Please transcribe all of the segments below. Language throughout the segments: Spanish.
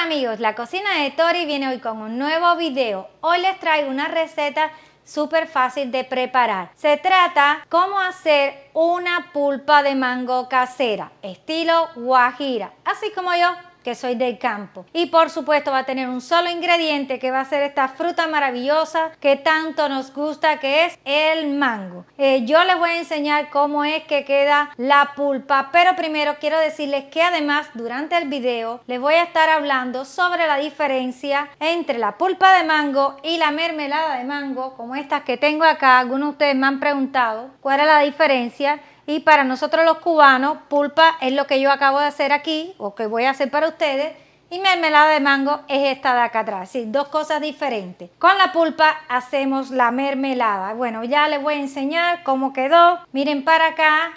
Hola amigos, la cocina de Tori viene hoy con un nuevo video. Hoy les traigo una receta súper fácil de preparar. Se trata cómo hacer una pulpa de mango casera, estilo guajira, así como yo, que soy del campo. Y por supuesto va a tener un solo ingrediente que va a ser esta fruta maravillosa que tanto nos gusta, que es el mango. Yo les voy a enseñar cómo es que queda la pulpa, pero primero quiero decirles que además durante el video les voy a estar hablando sobre la diferencia entre la pulpa de mango y la mermelada de mango, como estas que tengo acá. Algunos de ustedes me han preguntado cuál es la diferencia. Y para nosotros los cubanos, pulpa es lo que yo acabo de hacer aquí, o que voy a hacer para ustedes, y mermelada de mango es esta de acá atrás. Sí, dos cosas diferentes. Con la pulpa hacemos la mermelada. Bueno, ya les voy a enseñar cómo quedó. Miren para acá,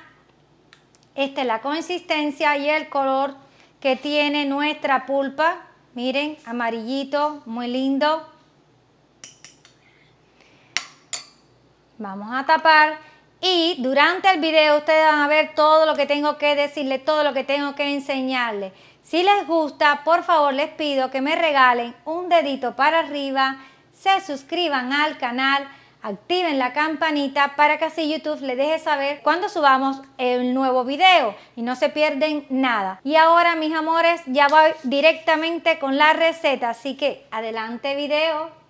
esta es la consistencia y el color que tiene nuestra pulpa. Miren, amarillito, muy lindo. Vamos a tapar. Y durante el video ustedes van a ver todo lo que tengo que decirles, todo lo que tengo que enseñarles. Si les gusta, por favor les pido que me regalen un dedito para arriba, se suscriban al canal, activen la campanita para que así YouTube les deje saber cuando subamos el nuevo video y no se pierden nada. Y ahora, mis amores, ya voy directamente con la receta, así que adelante video.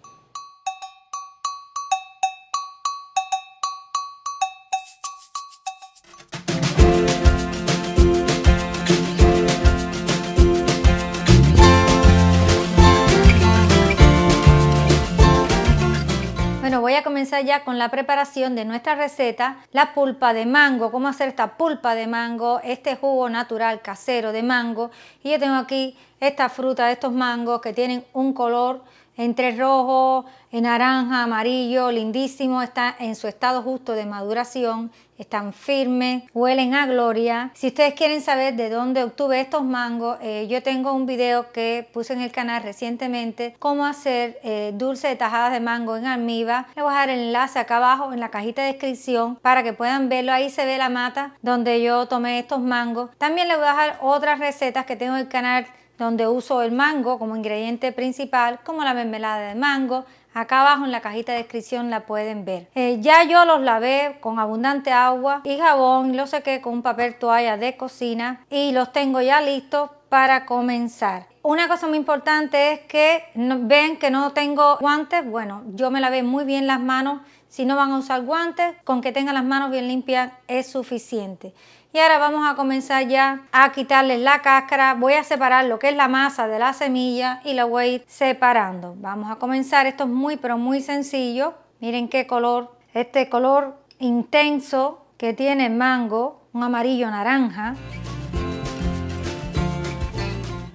Bueno, voy a comenzar ya con la preparación de nuestra receta, la pulpa de mango, cómo hacer esta pulpa de mango, este jugo natural casero de mango. Y yo tengo aquí esta fruta de estos mangos que tienen un color entre rojo, naranja, amarillo, lindísimo, está en su estado justo de maduración, están firmes, huelen a gloria. Si ustedes quieren saber de dónde obtuve estos mangos, yo tengo un video que puse en el canal recientemente, cómo hacer dulce de tajadas de mango en almíbar. Les voy a dejar el enlace acá abajo en la cajita de descripción para que puedan verlo. Ahí se ve la mata donde yo tomé estos mangos. También les voy a dejar otras recetas que tengo en el canal donde uso el mango como ingrediente principal, como la mermelada de mango. Acá abajo en la cajita de descripción la pueden ver. Ya yo los lavé con abundante agua y jabón, los sequé con un papel toalla de cocina y los tengo ya listos para comenzar. Una cosa muy importante es que ven que no tengo guantes. Bueno, yo me lavé muy bien las manos. Si no van a usar guantes, con que tengan las manos bien limpias es suficiente. Y ahora vamos a comenzar ya a quitarle la cáscara. Voy a separar lo que es la masa de la semilla y la voy a ir separando. Vamos a comenzar. Esto es muy pero muy sencillo. Miren qué color, este color intenso que tiene el mango, un amarillo naranja.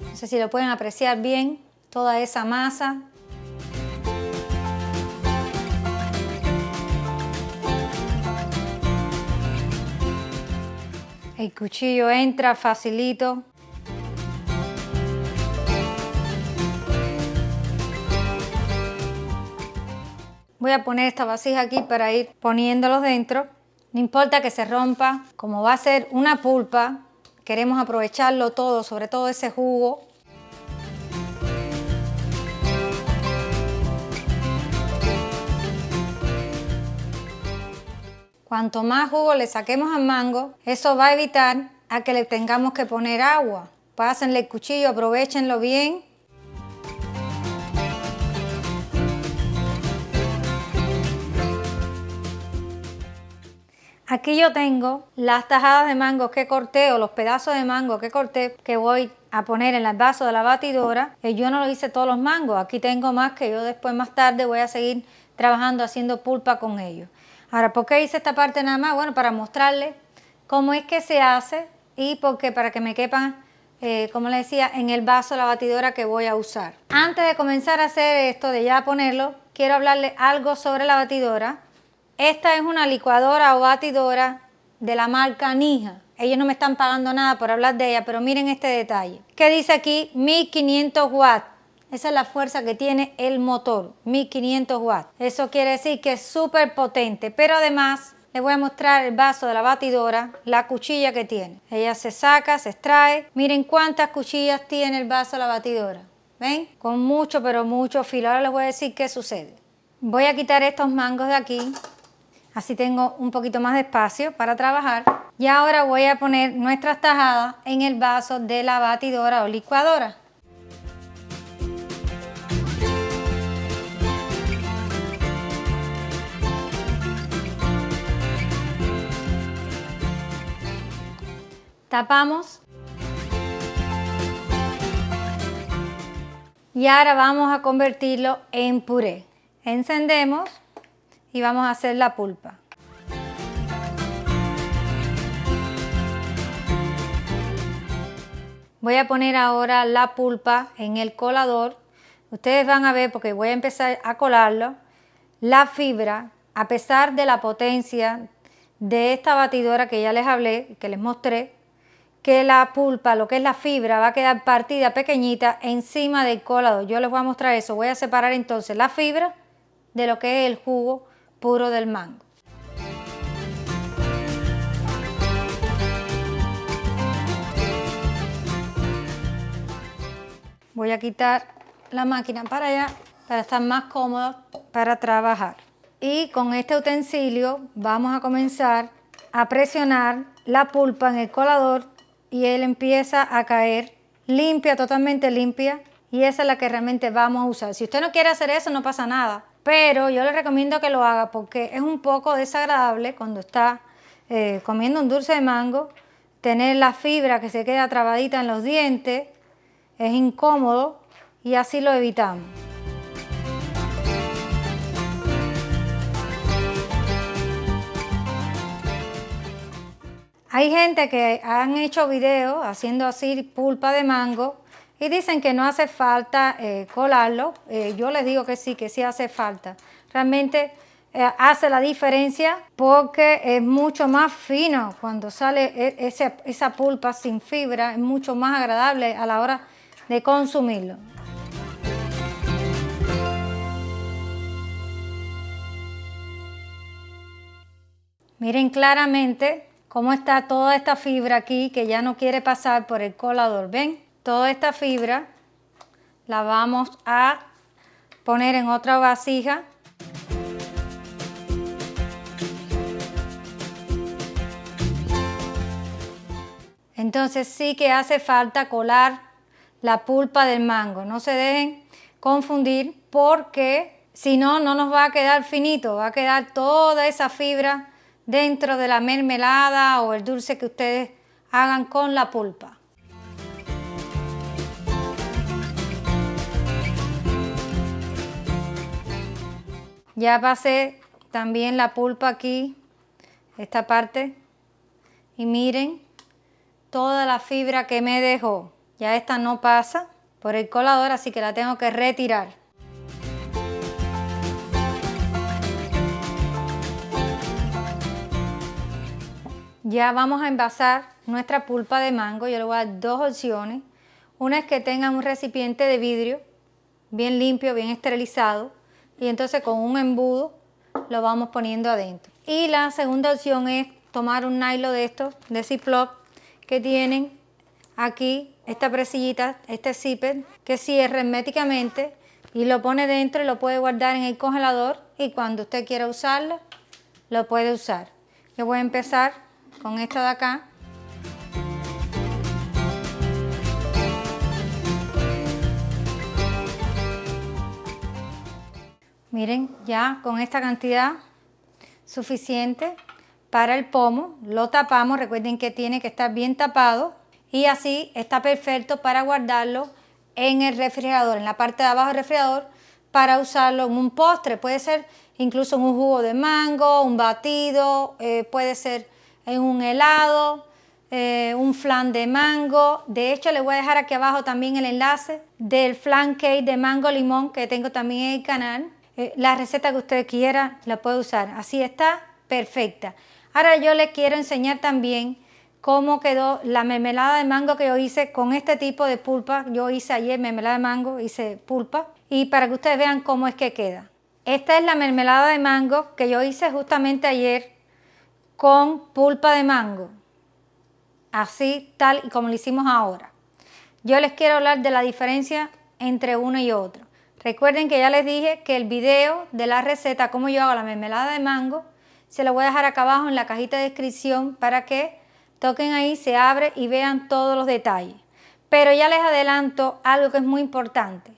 No sé si lo pueden apreciar bien, toda esa masa. El cuchillo entra facilito. Voy a poner esta vasija aquí para ir poniéndolos dentro. No importa que se rompa, como va a ser una pulpa, queremos aprovecharlo todo, sobre todo ese jugo. Cuanto más jugo le saquemos al mango, eso va a evitar a que le tengamos que poner agua. Pásenle el cuchillo, aprovechenlo bien. Aquí yo tengo las tajadas de mango que corté o los pedazos de mango que corté que voy a poner en el vaso de la batidora. Yo no lo hice todos los mangos, aquí tengo más que yo después más tarde voy a seguir trabajando haciendo pulpa con ellos. Ahora, ¿por qué hice esta parte nada más? Bueno, para mostrarles cómo es que se hace y porque para que me quepan, como les decía, en el vaso de la batidora que voy a usar. Antes de comenzar a hacer esto, de ya ponerlo, quiero hablarles algo sobre la batidora. Esta es una licuadora o batidora de la marca Ninja. Ellos no me están pagando nada por hablar de ella, pero miren este detalle. ¿Qué dice aquí? 1500 watts. Esa es la fuerza que tiene el motor, 1500 watts. Eso quiere decir que es súper potente, pero además les voy a mostrar el vaso de la batidora, la cuchilla que tiene. Ella se saca, se extrae. Miren cuántas cuchillas tiene el vaso de la batidora. ¿ven? Con mucho, pero mucho filo. Ahora les voy a decir qué sucede. Voy a quitar estos mangos de aquí, así tengo un poquito más de espacio para trabajar. Y ahora voy a poner nuestras tajadas en el vaso de la batidora o licuadora. Tapamos. Y ahora vamos a convertirlo en puré. Encendemos y vamos a hacer la pulpa. Voy a poner ahora la pulpa en el colador. Ustedes van a ver, porque voy a empezar a colarlo, la fibra, a pesar de la potencia de esta batidora que ya les hablé, que les mostré, que la pulpa, lo que es la fibra, va a quedar partida pequeñita encima del colador. Yo les voy a mostrar eso. Voy a separar entonces la fibra de lo que es el jugo puro del mango. Voy a quitar la máquina para allá para estar más cómoda para trabajar. Y con este utensilio vamos a comenzar a presionar la pulpa en el colador y él empieza a caer limpia, totalmente limpia, y esa es la que realmente vamos a usar. Si usted no quiere hacer eso, no pasa nada, pero yo le recomiendo que lo haga porque es un poco desagradable cuando está comiendo un dulce de mango, tener la fibra que se queda trabadita en los dientes, es incómodo y así lo evitamos. Hay gente que han hecho videos haciendo así pulpa de mango y dicen que no hace falta colarlo. Yo les digo que sí hace falta. Realmente hace la diferencia porque es mucho más fino cuando sale esa pulpa sin fibra, es mucho más agradable a la hora de consumirlo. Miren claramente cómo está toda esta fibra aquí que ya no quiere pasar por el colador. ¿Ven? Toda esta fibra la vamos a poner en otra vasija. Entonces sí que hace falta colar la pulpa del mango. No se dejen confundir porque si no, no nos va a quedar finito. Va a quedar toda esa fibra dentro de la mermelada o el dulce que ustedes hagan con la pulpa. Ya pasé también la pulpa aquí, esta parte, y miren toda la fibra que me dejó. Ya esta no pasa por el colador, así que la tengo que retirar. Ya vamos a envasar nuestra pulpa de mango. Yo le voy a dar dos opciones. Una es que tengan un recipiente de vidrio bien limpio, bien esterilizado, y entonces con un embudo lo vamos poniendo adentro. Y la segunda opción es tomar un nylon de estos, de Ziploc, que tienen aquí esta presillita, este zipper, que cierra herméticamente y lo pone dentro y lo puede guardar en el congelador y cuando usted quiera usarlo, lo puede usar. Yo voy a empezar con esta de acá. Miren, ya con esta cantidad suficiente para el pomo, lo tapamos, recuerden que tiene que estar bien tapado y así está perfecto para guardarlo en el refrigerador, en la parte de abajo del refrigerador, para usarlo en un postre, puede ser incluso en un jugo de mango, un batido, puede ser en un helado, un flan de mango. De hecho, les voy a dejar aquí abajo también el enlace del flan cake de mango limón que tengo también en el canal. La receta que usted quiera la puede usar, así está perfecta. Ahora yo les quiero enseñar también cómo quedó la mermelada de mango que yo hice con este tipo de pulpa. Yo hice ayer mermelada de mango, hice pulpa, y para que ustedes vean cómo es que queda. Esta es la mermelada de mango que yo hice justamente ayer con pulpa de mango, así tal y como lo hicimos ahora. Yo les quiero hablar de la diferencia entre uno y otro. Recuerden que ya les dije que el video de la receta, cómo yo hago la mermelada de mango, se lo voy a dejar acá abajo en la cajita de descripción para que toquen ahí, se abre y vean todos los detalles. Pero ya les adelanto algo que es muy importante,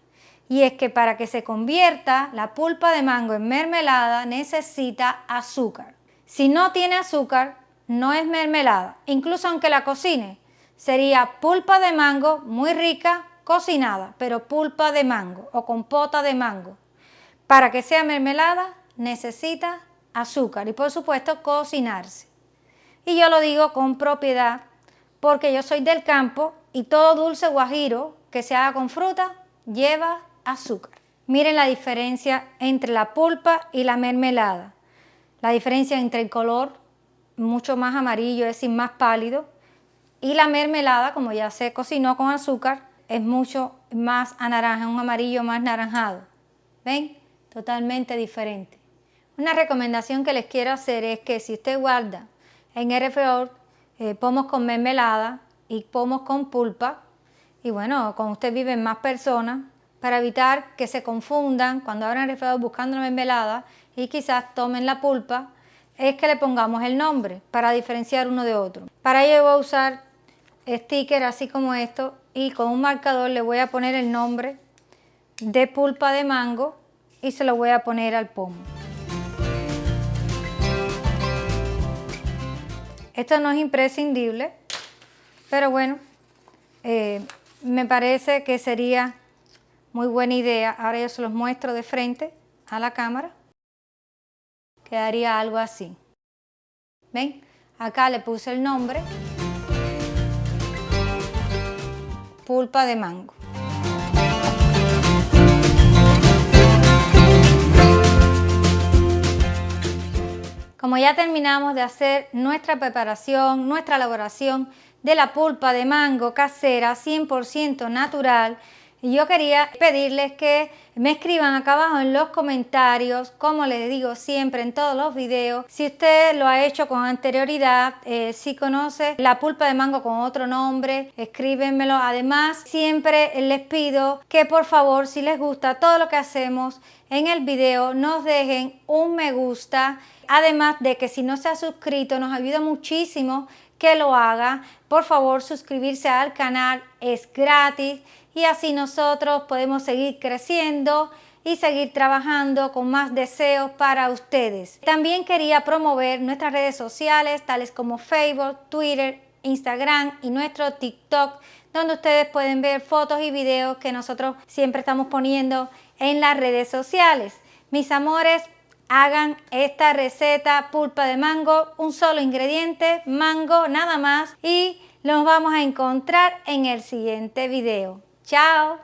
y es que para que se convierta la pulpa de mango en mermelada necesita azúcar. Si no tiene azúcar, no es mermelada. Incluso aunque la cocine, sería pulpa de mango muy rica cocinada, pero pulpa de mango o compota de mango. Para que sea mermelada necesita azúcar y por supuesto cocinarse. Y yo lo digo con propiedad porque yo soy del campo y todo dulce guajiro que se haga con fruta lleva azúcar. Miren la diferencia entre la pulpa y la mermelada. La diferencia entre el color, mucho más amarillo, es decir, más pálido, y la mermelada, como ya se cocinó con azúcar, es mucho más anaranjado, un amarillo más naranjado. ¿Ven? Totalmente diferente. Una recomendación que les quiero hacer es que si usted guarda en el refrigerador pomos con mermelada y pomos con pulpa, y bueno, con usted viven más personas, para evitar que se confundan cuando abran el refrigerador buscando la mermelada y quizás tomen la pulpa, es que le pongamos el nombre para diferenciar uno de otro. Para ello voy a usar stickers así como esto y con un marcador le voy a poner el nombre de pulpa de mango y se lo voy a poner al pomo. Esto no es imprescindible, pero bueno, me parece que sería muy buena idea. Ahora yo se los muestro de frente a la cámara. Quedaría algo así. ¿Ven? Acá le puse el nombre. Pulpa de mango. Como ya terminamos de hacer nuestra preparación, nuestra elaboración de la pulpa de mango casera 100% natural, y yo quería pedirles que me escriban acá abajo en los comentarios, como les digo siempre en todos los videos, si usted lo ha hecho con anterioridad, si conoce la pulpa de mango con otro nombre, escríbenmelo. Además, siempre les pido que por favor, si les gusta todo lo que hacemos en el video, nos dejen un me gusta. Además de que si no se ha suscrito, nos ayuda muchísimo que lo haga. Por favor, suscribirse al canal es gratis y así nosotros podemos seguir creciendo y seguir trabajando con más deseos para ustedes. También quería promover nuestras redes sociales, tales como Facebook, Twitter, Instagram y nuestro TikTok, donde ustedes pueden ver fotos y videos que nosotros siempre estamos poniendo en las redes sociales. Mis amores, hagan esta receta pulpa de mango, un solo ingrediente, mango nada más, y nos vamos a encontrar en el siguiente video. ¡Chao!